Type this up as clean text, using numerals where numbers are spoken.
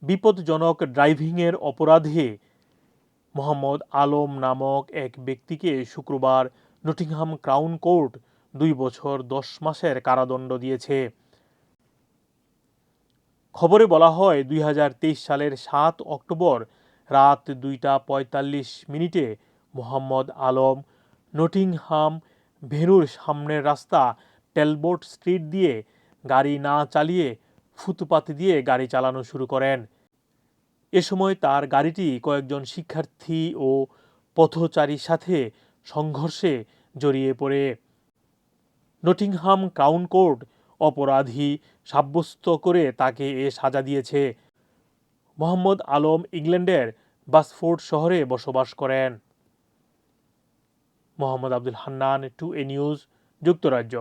বিপজ্জনক ড্রাইভিংয়ের অপরাধে মোহাম্মদ আলম নামক এক ব্যক্তিকে শুক্রবার নটিংহাম ক্রাউন কোর্ট 2 বছর 10 মাসের কারাদণ্ড দিয়েছে। খবরে বলা হয় 2023 সালের 7 অক্টোবর রাত 2টা 45 মিনিটে মোহাম্মদ আলম নটিংহাম ভেন্যুর সামনের রাস্তা টেলবোট স্ট্রিট দিয়ে গাড়ি না চালিয়ে ফুটপাত দিয়ে গাড়ি চালানো শুরু করেন। এ সময় তার গাড়িটি কয়েকজন শিক্ষার্থী ও পথচারীর সাথে সংঘর্ষে জড়িয়ে পড়ে। নটিংহাম ক্রাউন কোর্ট অপরাধী সাব্যস্ত করে তাকে এ সাজা দিয়েছে। মোহাম্মদ আলম ইংল্যান্ডের বাসফোর্ড শহরে বসবাস করেন। মোহাম্মদ আব্দুল হান্নান, 2A নিউজ, যুক্তরাজ্য।